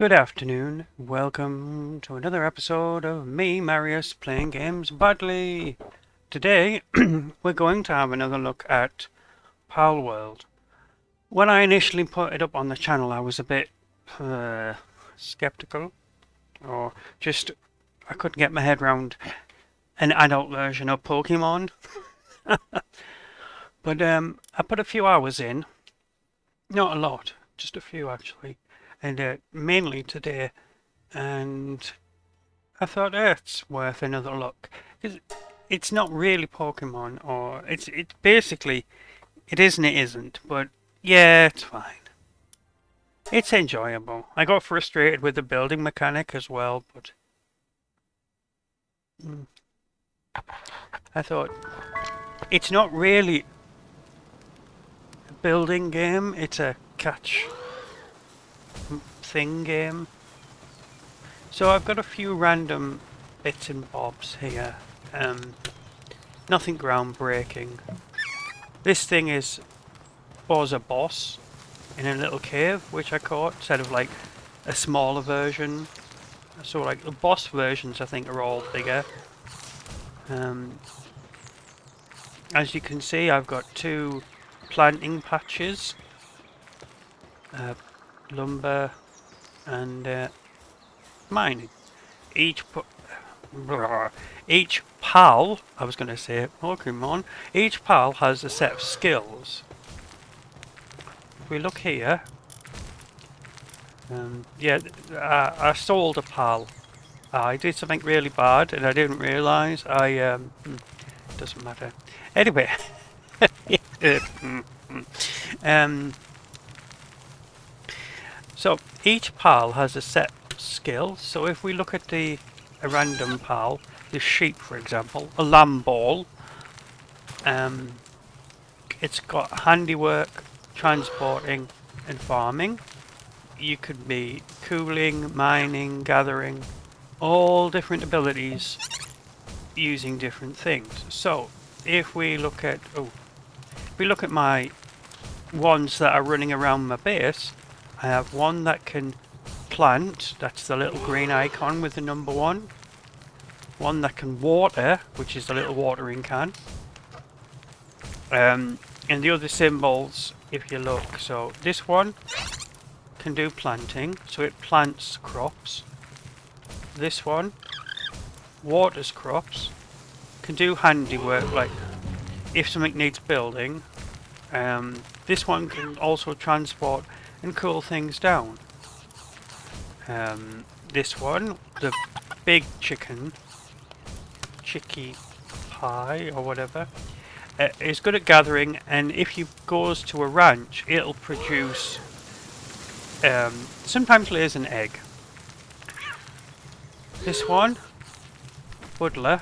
Good afternoon. Welcome to another episode of me, Marius, playing games badly. Today, we're going to have another look at Palworld. When I initially put it up on the channel, I was a bit skeptical, or just I couldn't get my head around an adult version of Pokemon. But I put a few hours in, not a lot, just a few actually, and mainly today, and I thought it's worth another look because it's not really Pokemon, or it's basically it is and it isn't. But yeah, it's fine. It's enjoyable. I got frustrated with the building mechanic as well, but mm, I thought it's not really a building game. It's a catch thing game. So I've got a few random bits and bobs here. Nothing groundbreaking. This thing was a boss in a little cave, which I caught, instead of like a smaller version. So like the boss versions I think are all bigger. As you can see, I've got two planting patches, lumber and mining. Each pal, I was going to say Pokemon, each pal has a set of skills. If we look here, yeah, I sold a pal. I did something really bad and I didn't realise. Doesn't matter. Anyway, so each pal has a set skill. So if we look at a random pal, the sheep, for example, a lamb ball, it's got handiwork, transporting, and farming. You could be cooling, mining, gathering, all different abilities using different things. So if we look at my ones that are running around my base, I have one that can plant, that's the little green icon with the number one. One that can water, which is the little watering can. And the other symbols, if you look, so this one can do planting, so it plants crops. This one waters crops, can do handiwork, like if something needs building. This one can also transport and cool things down. This one, the big chicky pie or whatever, is good at gathering, and if he goes to a ranch, it'll produce, sometimes lays an egg. This one, Buddler.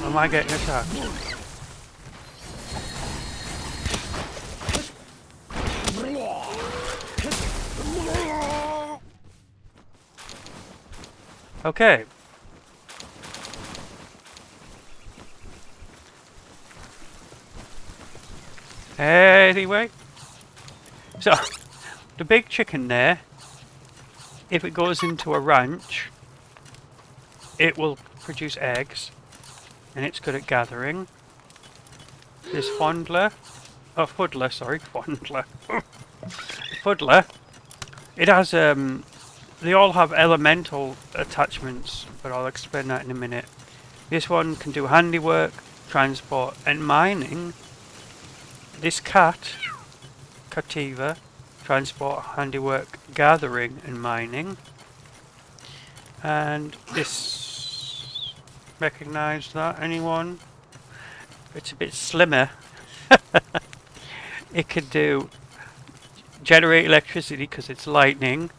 Am I getting attacked? Okay. Anyway, so the big chicken there, if it goes into a ranch, it will produce eggs, and it's good at gathering. This Fuddler, Fuddler, it has they all have elemental attachments, but I'll explain that in a minute. This one can do handiwork, transport, and mining. This Cativa, transport, handiwork, gathering, and mining. And this, recognise that, anyone? It's a bit slimmer. It can do generate electricity because it's lightning.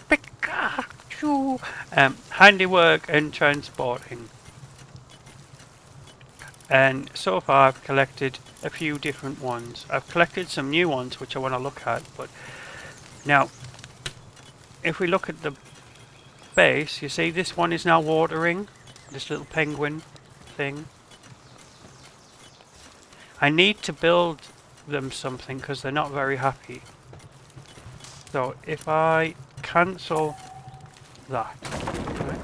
Pikachu! Handiwork and transporting. And so far I've collected a few different ones. I've collected some new ones which I want to look at, but now if we look at the base, you see this one is now watering, this little penguin thing. I need to build them something because they're not very happy. So if I cancel that, right?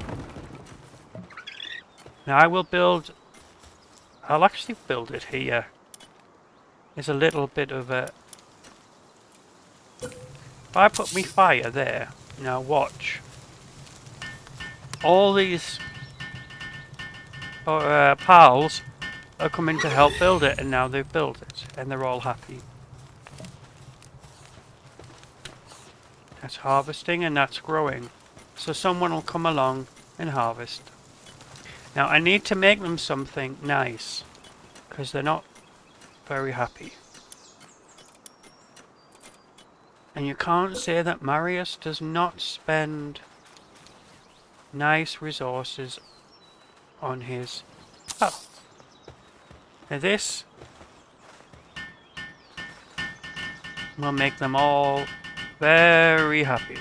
Now I will build, I'll actually build it here. There's a little bit of a, if I put me fire there, now watch. All these pals are coming to help build it, and now they've built it, and they're all happy. That's harvesting and that's growing. So someone will come along and harvest. Now I need to make them something nice, because they're not very happy. And you can't say that Marius does not spend nice resources on his... Oh. Now this will make them all very happy.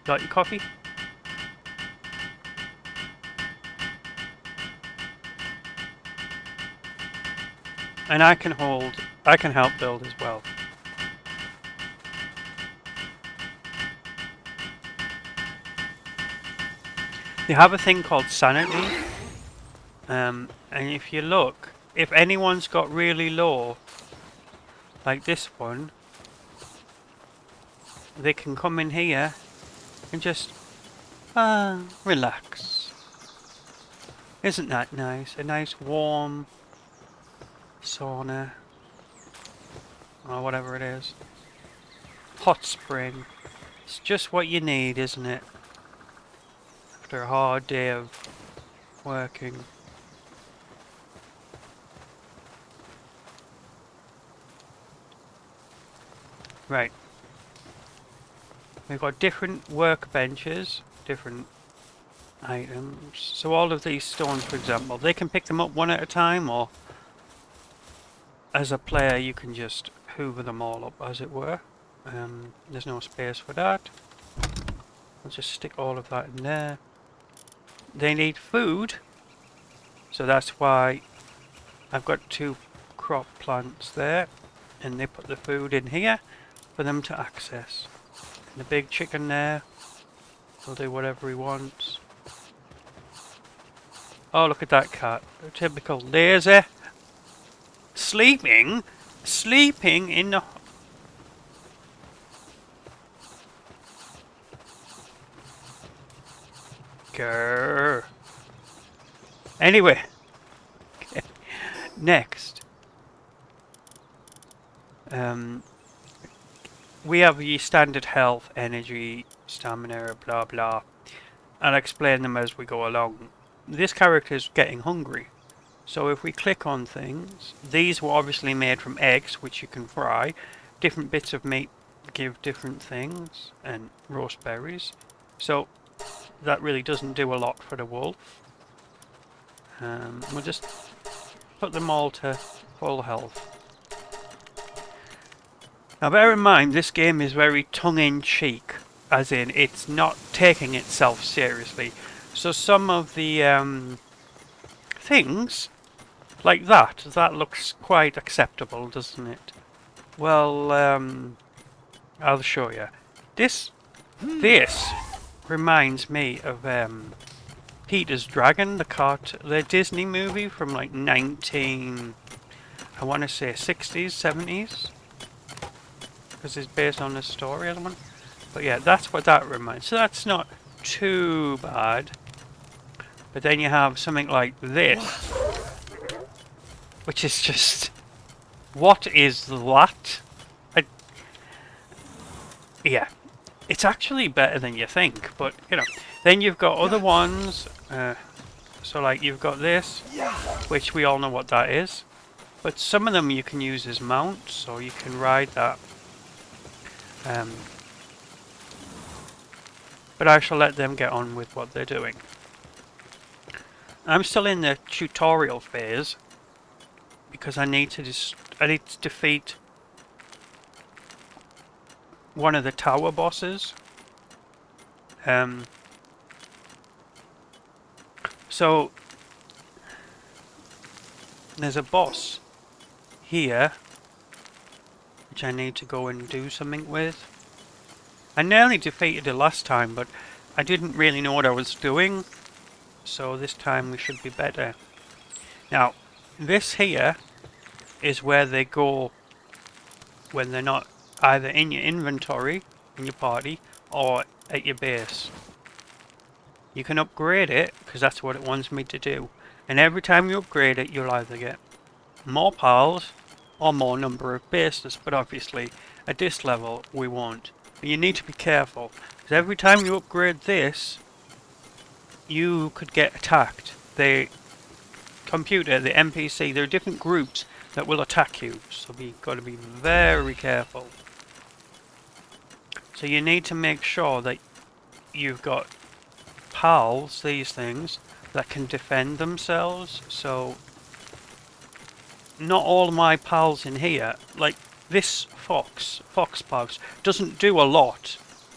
Got your coffee? And I can help build as well. You have a thing called sanity. And if you look, if anyone's got really low, like this one, they can come in here and just relax. Isn't that nice? A nice warm sauna, or whatever it is. Hot spring. It's just what you need, isn't it? After a hard day of working. Right. We've got different workbenches, different items. So all of these stones, for example, they can pick them up one at a time, or as a player you can just hoover them all up, as it were. There's no space for that. I'll just stick all of that in there. They need food, so that's why I've got 2 crop plants there, and they put the food in here for them to access. And the big chicken there will do whatever he wants. Oh, look at that cat. A typical lazy. Sleeping in the... Grrr. Anyway. Next. We have your standard health, energy, stamina, blah blah. I'll explain them as we go along. This character is getting hungry. So if we click on things, these were obviously made from eggs, which you can fry. Different bits of meat give different things, and roast berries. So that really doesn't do a lot for the wolf. We'll just put them all to full health. Now bear in mind, this game is very tongue-in-cheek, as in it's not taking itself seriously. So some of the things, like that looks quite acceptable, doesn't it? Well, I'll show you. This reminds me of Peter's Dragon, the Disney movie from like I want to say 60s, 70s. Because it's based on a story element. But yeah, that's what that reminds. So that's not too bad. But then you have something like this, which is just... What is that? Yeah. It's actually better than you think, but, you know. Then you've got other ones. So like you've got this, which we all know what that is. But some of them you can use as mounts, so you can ride that. But I shall let them get on with what they're doing. I'm still in the tutorial phase because I need to defeat one of the tower bosses. So there's a boss here which I need to go and do something with. I nearly defeated it last time, but I didn't really know what I was doing, so this time we should be better. Now, this here is where they go when they're not either in your inventory, in your party, or at your base. You can upgrade it, because that's what it wants me to do. And every time you upgrade it, you'll either get more pals or more number of bases, but obviously at this level we won't. But you need to be careful, because every time you upgrade this, you could get attacked. The computer, the NPC, there are different groups that will attack you, so you've got to be very careful. So you need to make sure that you've got pals, these things, that can defend themselves. So not all of my pals in here, like this fox doesn't do a lot,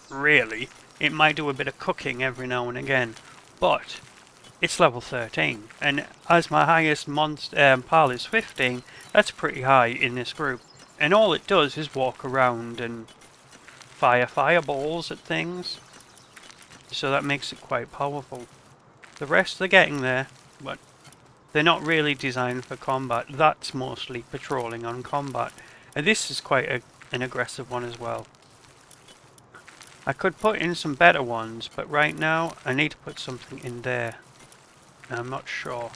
really. It might do a bit of cooking every now and again, but it's level 13, and as my highest monster pal is 15, that's pretty high in this group. And all it does is walk around and fire fireballs at things, so that makes it quite powerful. The rest are getting there, but they're not really designed for combat. That's mostly patrolling on combat, and this is quite an aggressive one as well. I could put in some better ones, but right now I need to put something in there. I'm not sure.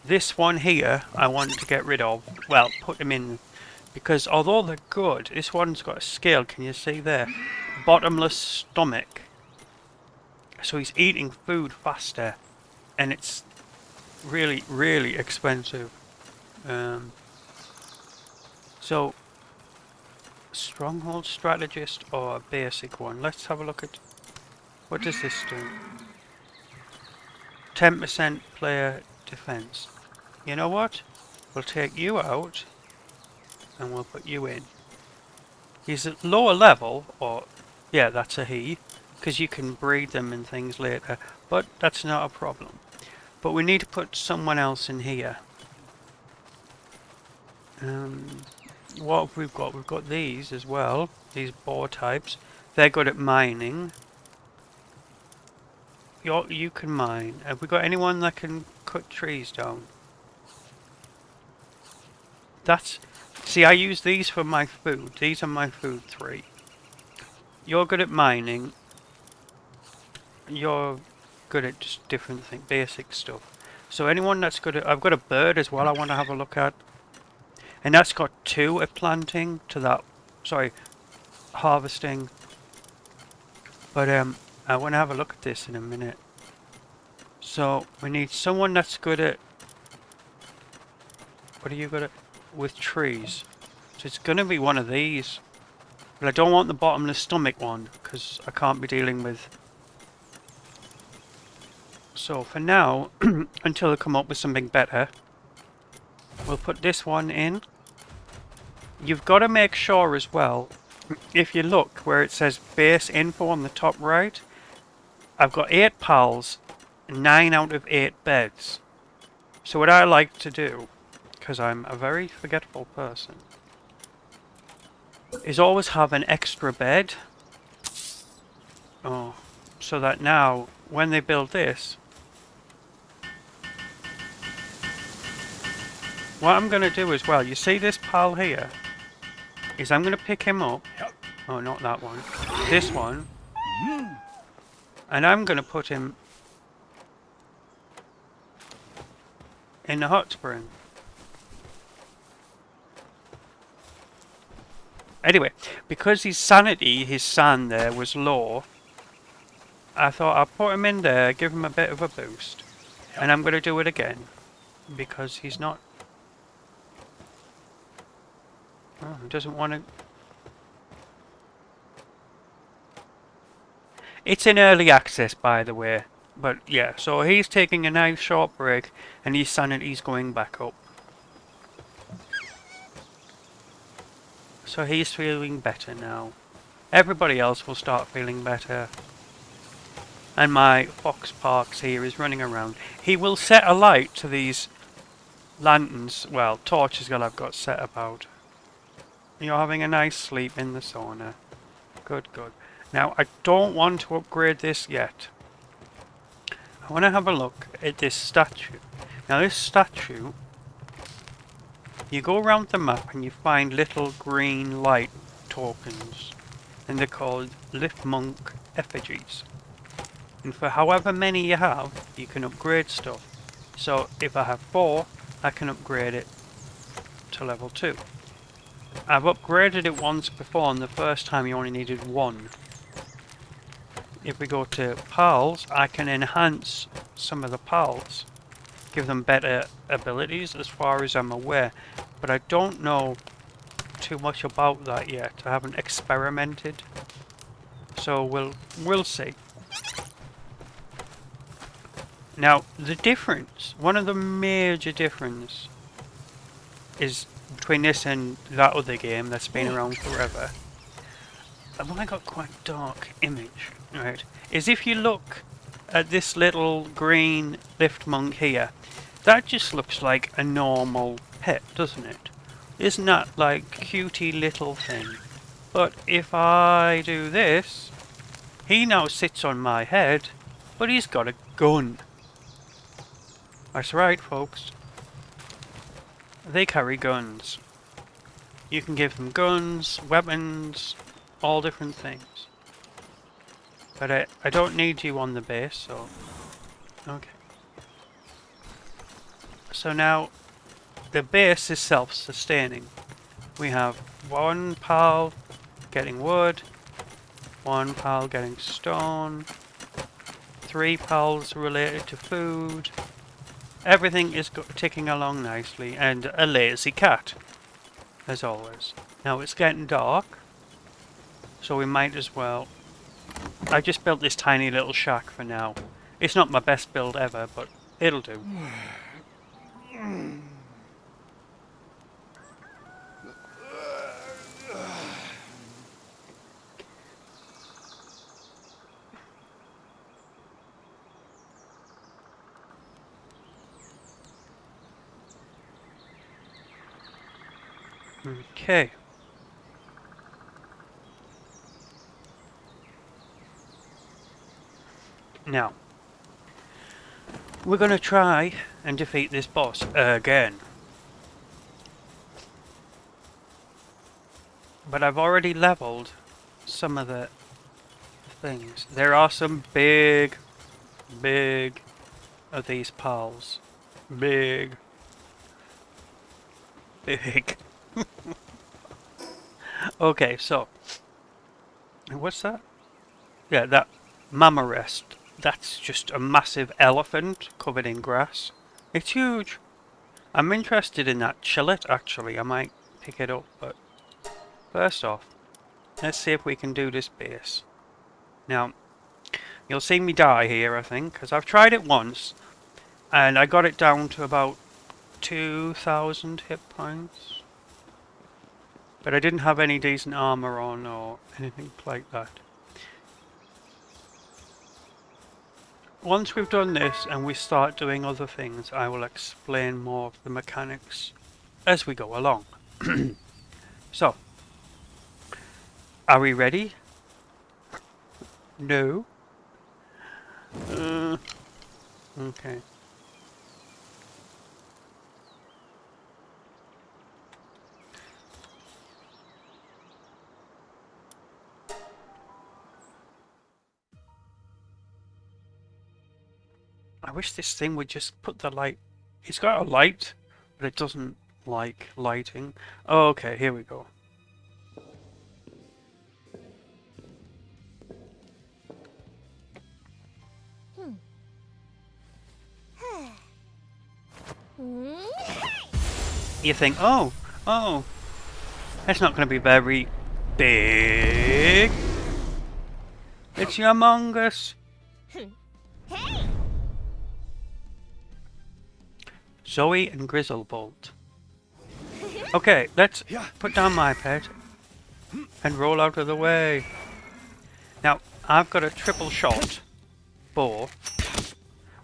This one here I want to get rid of. Well, put them in, because although they're good, this one's got a skill, can you see there? Bottomless stomach. So he's eating food faster, and it's really, really expensive. So, stronghold strategist or a basic one? Let's have a look at, what does this do? 10% player defense. You know what? We'll take you out and we'll put you in. He's at lower level, or yeah, that's a he, because you can breed them and things later, but that's not a problem. But we need to put someone else in here. What have we got? We've got these as well, these boar types. They're good at mining. You can mine. Have we got anyone that can cut trees down? That's... See, I use these for my food. These are my food 3. You're good at mining. You're good at just different things, basic stuff. So anyone that's good at... I've got a bird as well I want to have a look at. And that's got 2 at planting to that... Sorry, harvesting. But I want to have a look at this in a minute. So we need someone that's good at... What are you good at? With trees. So it's going to be one of these. But I don't want the bottomless stomach one, because I can't be dealing with... So for now, until they come up with something better, we'll put this one in. You've got to make sure as well, if you look where it says base info on the top right, I've got 8 pals, 9 out of 8 beds. So what I like to do, because I'm a very forgetful person, is always have an extra bed. Oh, so that now, when they build this, what I'm going to do as well, you see this pal here, is I'm going to pick him up. Oh, not that one. This one. And I'm going to put him in the hot spring. Anyway, because his sanity, his sand there, was low, I thought I'll put him in there, give him a bit of a boost. And I'm going to do it again, because he's not... Oh, he doesn't want to... It's in early access, by the way. But yeah, so he's taking a nice short break, and his sanity's going back up. So he's feeling better now. Everybody else will start feeling better. And my Fox Parks here is running around. He will set a light to these lanterns, well, torches that I've got set about. You're having a nice sleep in the sauna. Good, good. Now, I don't want to upgrade this yet. I want to have a look at this statue. Now, this statue, you go around the map and you find little green light tokens. And they're called Lift Monk effigies. And for however many you have, you can upgrade stuff. So, if I have 4, I can upgrade it to level 2. I've upgraded it once before, and the first time you only needed 1. If we go to pals, I can enhance some of the pals. Give them better abilities as far as I'm aware. But I don't know too much about that yet. I haven't experimented. So we'll see. Now, the difference, one of the major difference is between this and that other game that's been around forever. And I got quite a dark image, right? Is if you look at this little green lift monk here, that just looks like a normal pet, doesn't it? Isn't that like cutie little thing? But if I do this, he now sits on my head, but he's got a gun. That's right, folks. They carry guns. You can give them guns, weapons, all different things. But I don't need you on the base, so... Okay. So now, the base is self-sustaining. We have 1 pal getting wood, 1 pal getting stone, 3 pals related to food. Everything is ticking along nicely, and a lazy cat, as always. Now it's getting dark, so we might as well... I just built this tiny little shack for now. It's not my best build ever, but it'll do. Okay. Now, we're going to try and defeat this boss again. But I've already leveled some of the things. There are some big of these pals. Big. Okay, so what's that? Yeah, that mama rest. That's just a massive elephant covered in grass. It's huge. I'm interested in that chillet actually. I might pick it up, but first off, let's see if we can do this base. Now, you'll see me die here, I think, because I've tried it once and I got it down to about 2,000 hit points. But I didn't have any decent armor on or anything like that. Once we've done this and we start doing other things, I will explain more of the mechanics as we go along. So, are we ready? No? Okay. I wish this thing would just put the light... It's got a light, but it doesn't like lighting. Oh, okay, here we go. You think, oh, it's not going to be very big. It's Among Us. Zoe and Grizzlebolt. Okay, let's put down my pet and roll out of the way. Now, I've got a triple shot bow,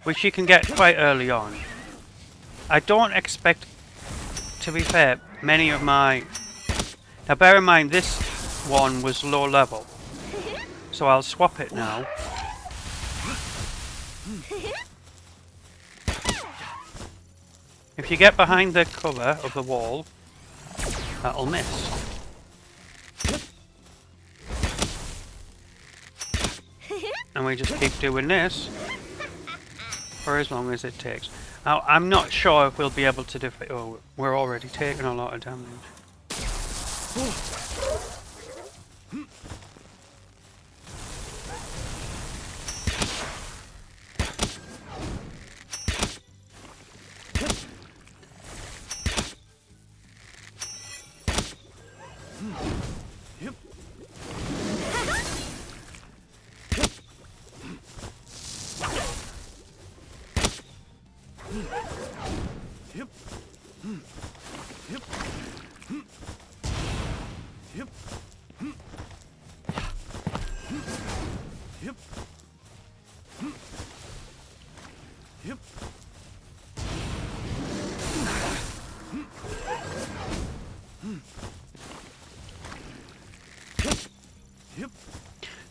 which you can get quite early on. I don't expect, to be fair, many of my Now bear in mind this one was low level, so I'll swap it now. If you get behind the cover of the wall, that'll miss. And we just keep doing this for as long as it takes. Now, I'm not sure if we'll be able to defeat... Oh, we're already taking a lot of damage.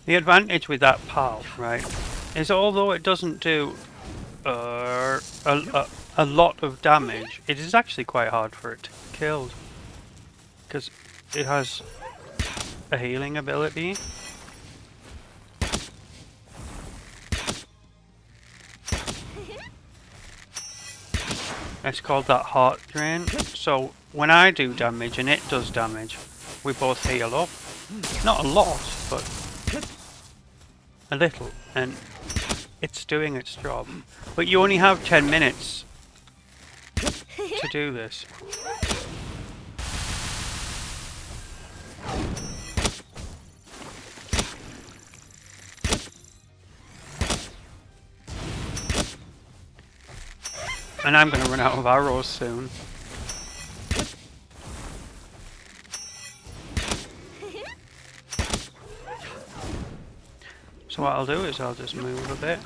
The advantage with that pal, right, is although it doesn't do a lot of damage, it is actually quite hard for it to be killed. Because it has a healing ability. It's called that heart drain. So when I do damage and it does damage, we both heal up. Not a lot, but a little, and it's doing its job. But you only have 10 minutes to do this. And I'm going to run out of arrows soon. So what I'll do is I'll just move a bit.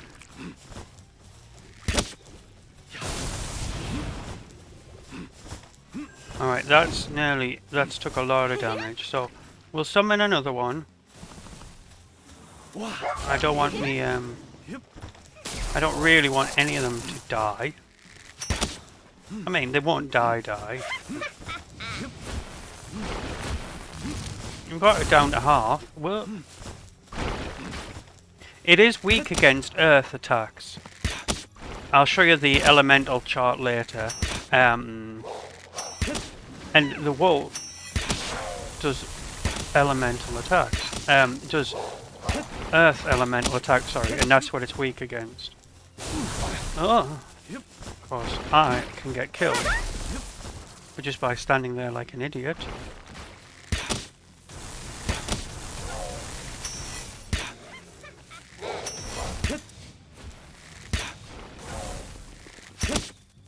Alright, that's took a lot of damage. So we'll summon another one. I don't want me, I don't really want any of them to die. I mean, they won't die. We've got it down to half. Well, it is weak against earth attacks. I'll show you the elemental chart later. And the wolf does elemental attacks. Does earth elemental attacks, sorry, and that's what it's weak against. Oh, of course, I can get killed. But just by standing there like an idiot.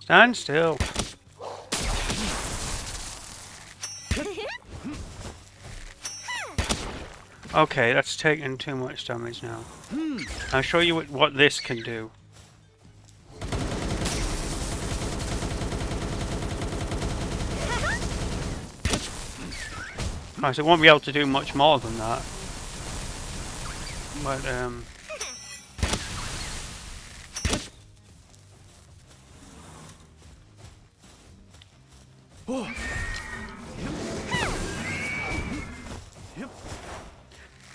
Stand still. Okay, that's taking too much damage now. I'll show you what this can do. Right, so it won't be able to do much more than that. But,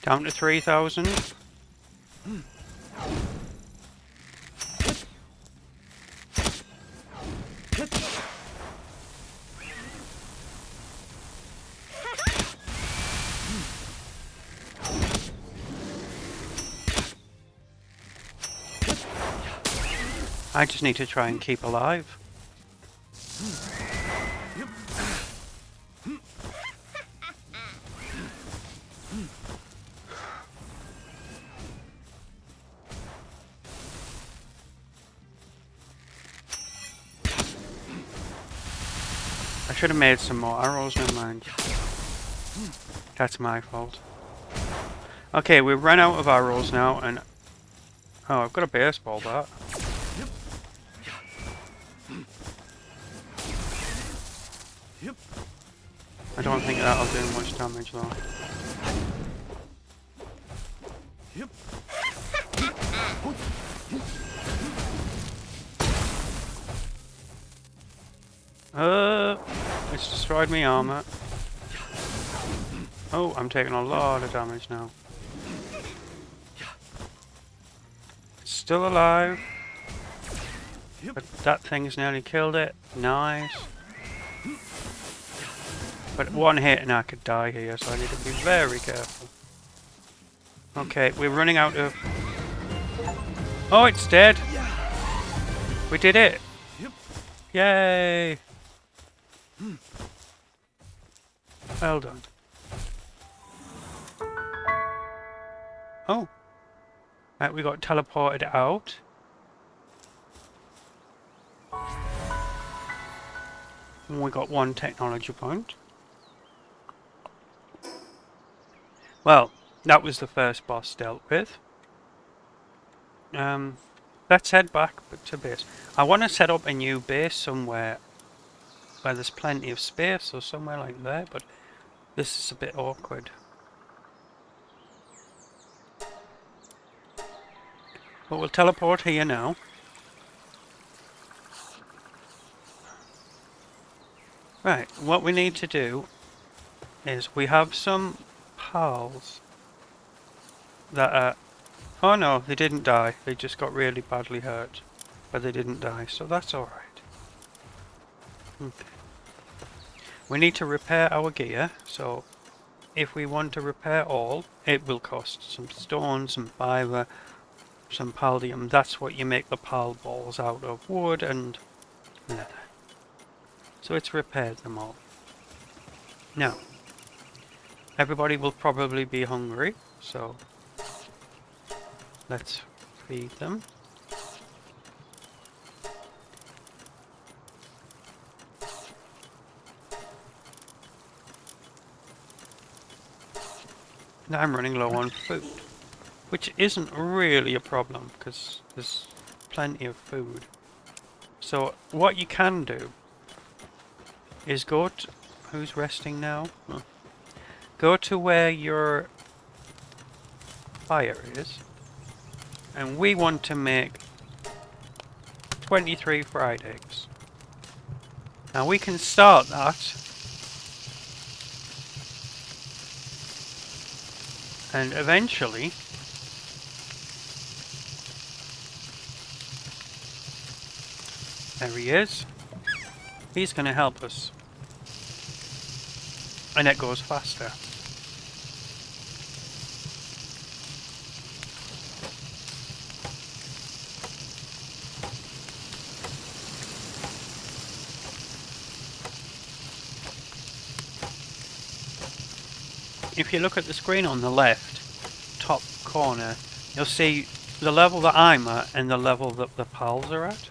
down to 3,000. I just need to try and keep alive. I should have made some more arrows, never mind. That's my fault. Okay, we've run out of arrows now, and... Oh, I've got a baseball bat. I don't think that'll do much damage though. It's destroyed my armor. Oh, I'm taking a lot of damage now. It's still alive. But that thing's nearly killed it. Nice. But one hit and I could die here, so I need to be very careful. Okay, we're running out of... Oh, it's dead! We did it! Yay! Well done. Oh! Right, we got teleported out. And we got one technology point. Well, that was the first boss dealt with. Let's head back to base. I want to set up a new base somewhere where there's plenty of space, or somewhere like there, but this is a bit awkward. But we'll teleport here now. Right, what we need to do is we have some pals that are... Oh no, they didn't die. They just got really badly hurt. But they didn't die, so that's alright. Okay. We need to repair our gear, so if we want to repair all, it will cost some stone, some fiber, some paldium. That's what you make the pal balls out of, wood and leather. So it's repaired them all. Now, everybody will probably be hungry, so let's feed them. Now I'm running low on food, which isn't really a problem because there's plenty of food. So what you can do is go to... Who's resting now? Oh. Go to where your fire is, and we want to make 23 fried eggs. Now we can start that, and eventually there he is. He's going to help us, and it goes faster. If you look at the screen on the left top corner, you'll see the level that I'm at and the level that the pals are at.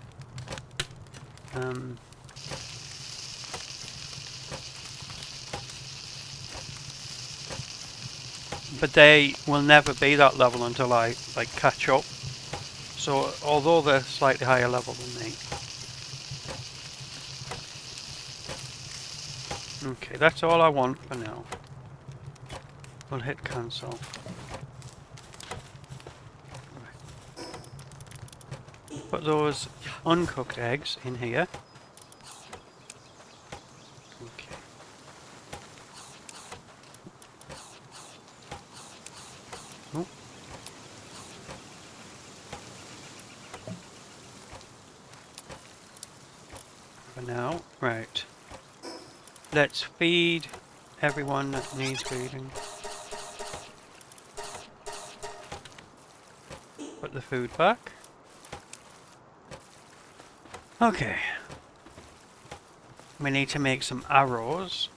But they will never be that level until I catch up. So although they're slightly higher level than me. Okay, that's all I want for now. We'll hit cancel. Put those uncooked eggs in here. Okay. Oh. For now, right. Let's feed everyone that needs feeding. Put the food back. Okay. We need to make some arrows.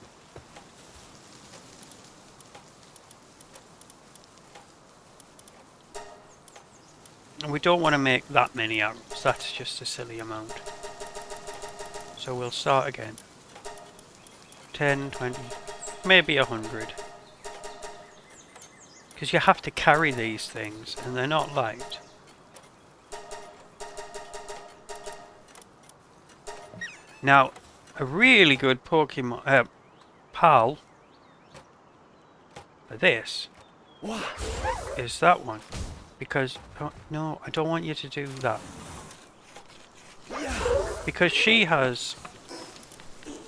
And we don't want to make that many arrows. That's just a silly amount. So we'll start again. 10, 20, maybe 100. Because you have to carry these things, and they're not light. Now, a really good Pokemon PAL for this is that one. Because, oh, no, I don't want you to do that. Because she has,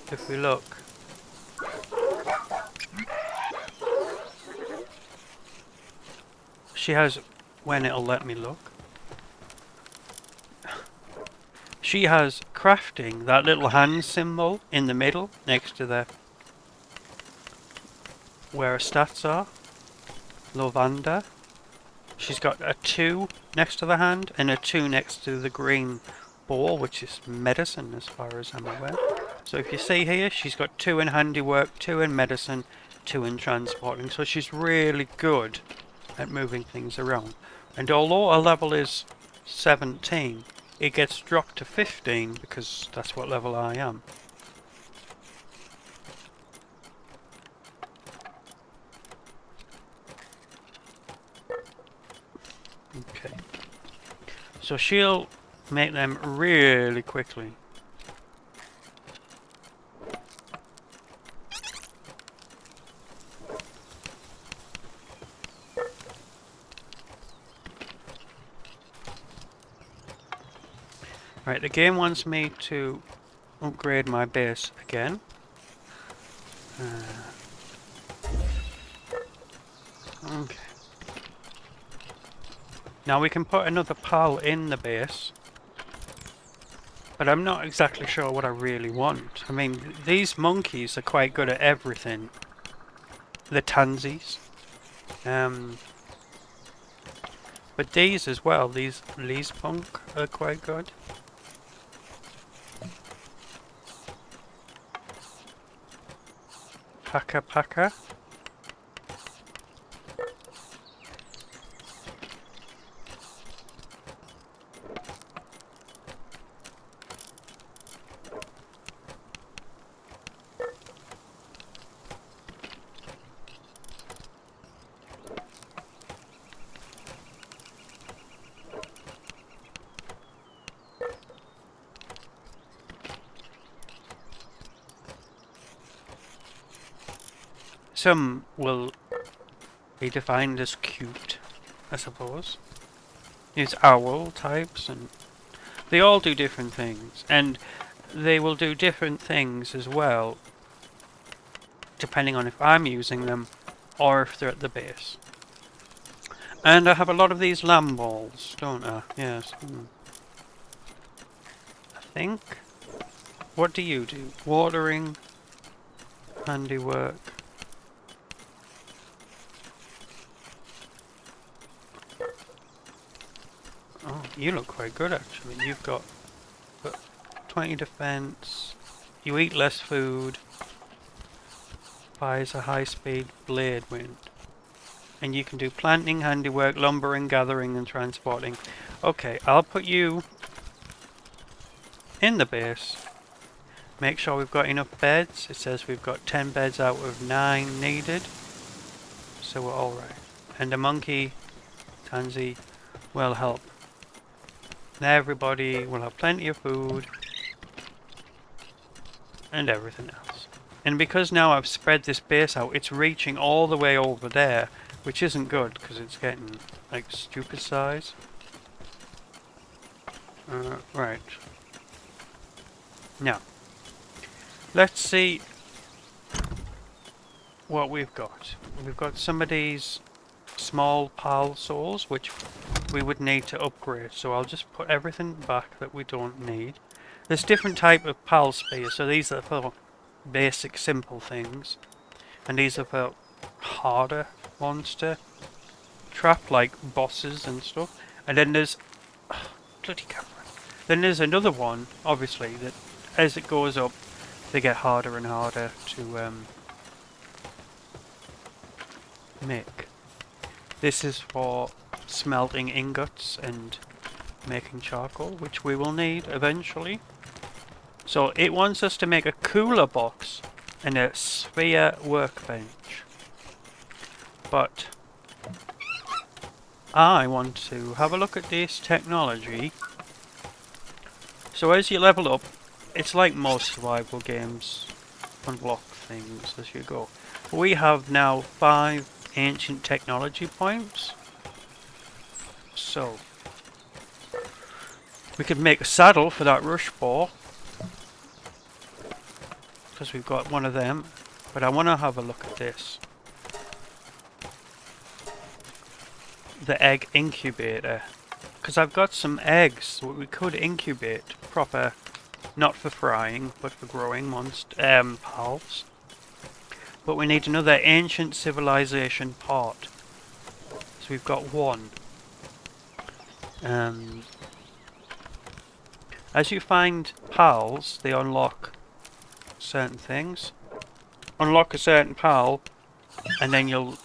if we look, she has, when it'll let me look, she has crafting, that little hand symbol in the middle next to the where her stats are. Lavanda. She's got a 2 next to the hand and a 2 next to the green ball, which is medicine as far as I'm aware. So if you see here, she's got 2 in handiwork, 2 in medicine, 2 in transporting. So she's really good at moving things around. And although her level is 17, it gets dropped to 15 because that's what level I am. Okay. So she'll make them really quickly. Right, the game wants me to upgrade my base again. Okay. Now we can put another PAL in the base, but I'm not exactly sure what I really want. I mean, these monkeys are quite good at everything. The tansies. But these as well, these punk are quite good. Paka. Some will be defined as cute, I suppose. These owl types, and they all do different things, and they will do different things as well, depending on if I'm using them or if they're at the base. And I have a lot of these lamb balls, don't I? Yes. I think. What do you do? Watering, handiwork. Oh, you look quite good actually. You've got 20 defense. You eat less food. Buys a high-speed blade wind. And you can do planting, handiwork, lumbering, gathering, and transporting. Okay, I'll put you in the base. Make sure we've got enough beds. It says we've got 10 beds out of 9 needed. So we're alright. And the monkey, tansy, will help. And everybody will have plenty of food. And everything else. And because now I've spread this base out, it's reaching all the way over there. Which isn't good, because it's getting, like, stupid size. Right. Now. Let's see what we've got. We've got some of these small PAL souls, which we would need to upgrade. So I'll just put everything back that we don't need. There's different type of PAL spears. So these are for basic, simple things. And these are for harder monster trap, like bosses and stuff. And then there's... Oh, bloody camera. Then there's another one, obviously, that as it goes up, they get harder and harder to make. This is for smelting ingots and making charcoal, which we will need eventually. So it wants us to make a cooler box and a sphere workbench. But I want to have a look at this technology. So as you level up, it's like most survival games. Unlock things as you go. We have now 5 ancient technology points. So we could make a saddle for that rush boar, because we've got one of them. But I want to have a look at this. The egg incubator. Because I've got some eggs that we could incubate proper, not for frying, but for growing pals. But we need another ancient civilization part. So we've got one. As you find pals, they unlock certain things. Unlock a certain pal, and then you'll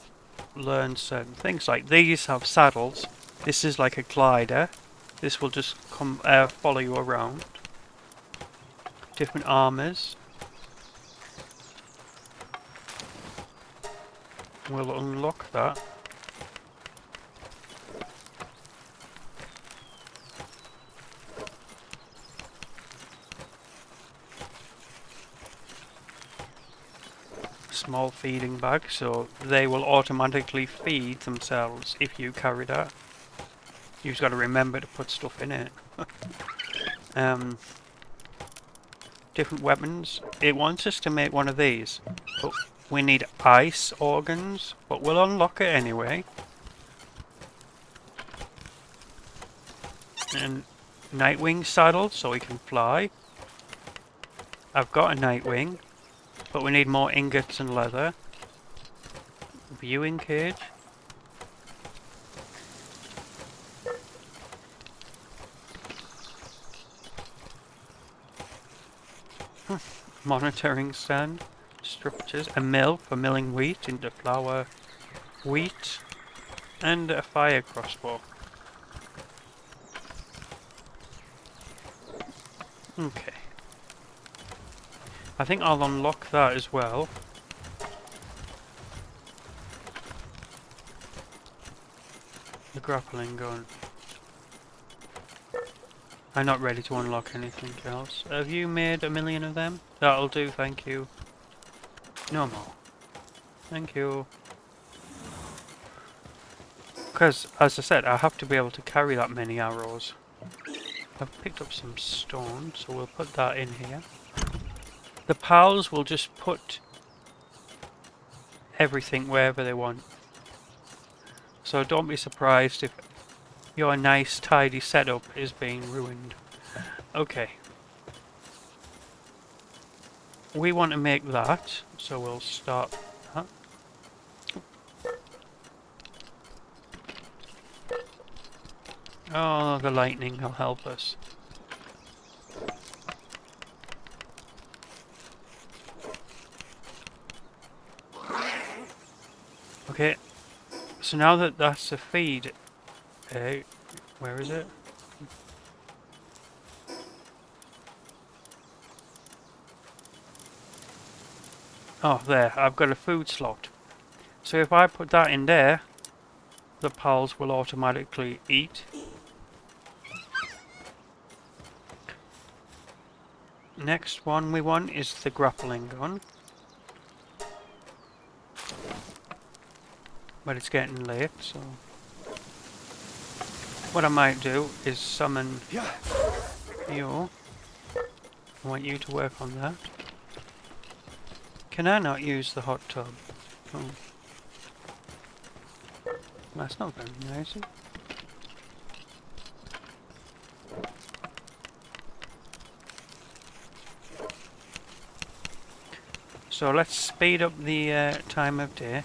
learn certain things. Like these have saddles. This is like a glider. This will just come follow you around. Different armors. We'll unlock that. Small feeding bag, so they will automatically feed themselves if you carry that. You've got to remember to put stuff in it. Different weapons. It wants us to make one of these, but we need ice organs, but we'll unlock it anyway. And Nightwing saddle, so we can fly. I've got a Nightwing, but we need more ingots and leather. Viewing cage. Monitoring stand. Structures. A mill for milling wheat into flour. Wheat. And a fire crossbow. Okay. I think I'll unlock that as well. The grappling gun. I'm not ready to unlock anything else. Have you made 1,000,000 of them? That'll do, thank you. No more. Thank you. Because, as I said, I have to be able to carry that many arrows. I've picked up some stone, so we'll put that in here. The pals will just put everything wherever they want. So don't be surprised if your nice, tidy setup is being ruined. Okay. We want to make that, so we'll start that. Oh, the lightning will help us. Okay, so now that that's a feed, where is it? Oh, there, I've got a food slot. So if I put that in there, the pals will automatically eat. Next one we want is the grappling gun. But it's getting late, so what I might do is summon you. I want you to work on that. Can I not use the hot tub? Oh. That's not very nice. So let's speed up the time of day.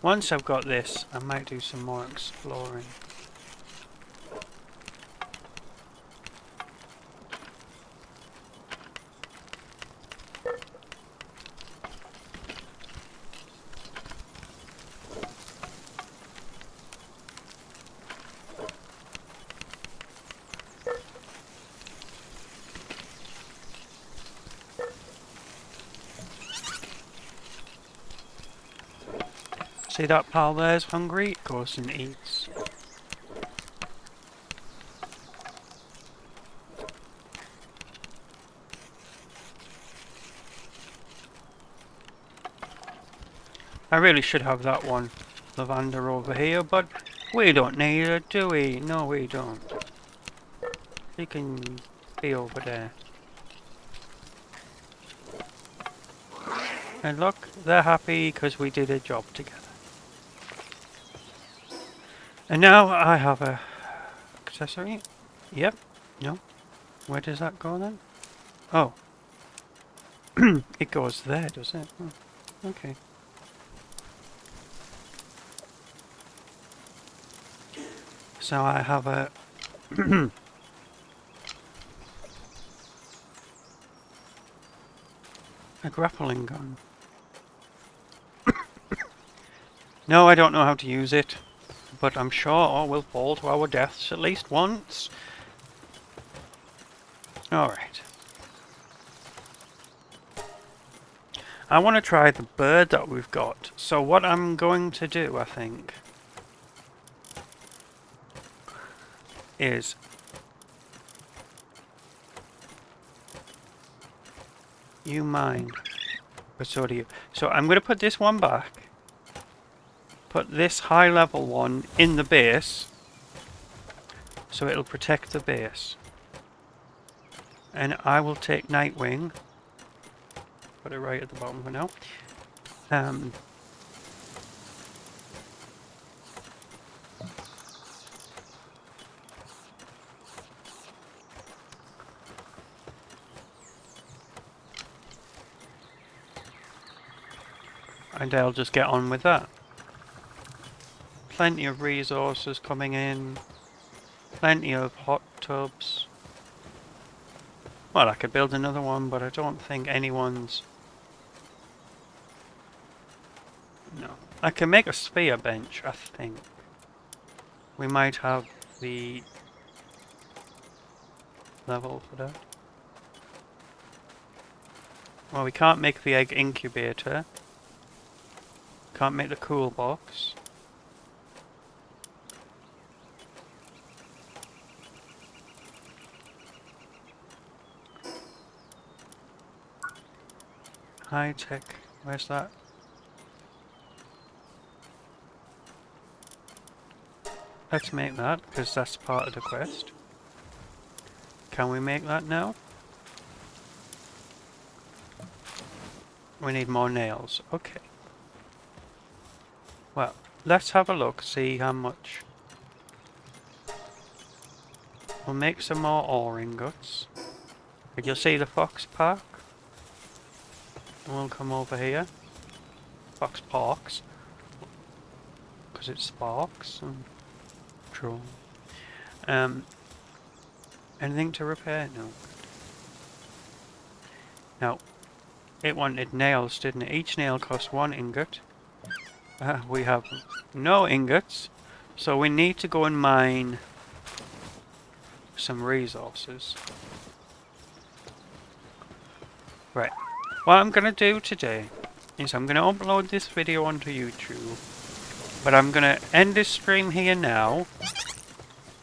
Once I've got this, I might do some more exploring. See that pal there's hungry? Goes and eats. I really should have that one lavender over here, but we don't need it, do we? No, we don't. He can be over there. And look, they're happy because we did a job together. And now I have a accessory. Yep. No. Where does that go then? Oh. It goes there, does it? Oh. Okay. So I have a a grappling gun. No, I don't know how to use it, but I'm sure we'll fall to our deaths at least once. Alright. I want to try the bird that we've got. So what I'm going to do, I think, is you mine, but so do you. So I'm going to put this one back, put this high level one in the base, so it'll protect the base. And I will take Nightwing, put it right at the bottom for now. And I'll just get on with that. Plenty of resources coming in. Plenty of hot tubs. Well, I could build another one, but I don't think anyone's... No. I can make a spear bench, I think. We might have the level for that. Well, we can't make the egg incubator. Can't make the cool box. High tech, where's that? Let's make that, because that's part of the quest. Can we make that now? We need more nails, okay. Well, let's have a look, see how much. We'll make some more ore ingots. Did you see the fox park? And we'll come over here. Fox parks. Because it sparks and true. Anything to repair? No. Now, it wanted nails, didn't it? Each nail costs 1 ingot. We have no ingots, so we need to go and mine some resources. Right. What I'm going to do today is I'm going to upload this video onto YouTube, but I'm going to end this stream here now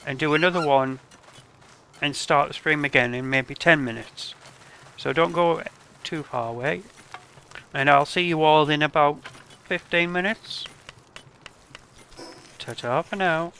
and do another one and start the stream again in maybe 10 minutes. So don't go too far away, and I'll see you all in about 15 minutes. Ta-ta for now.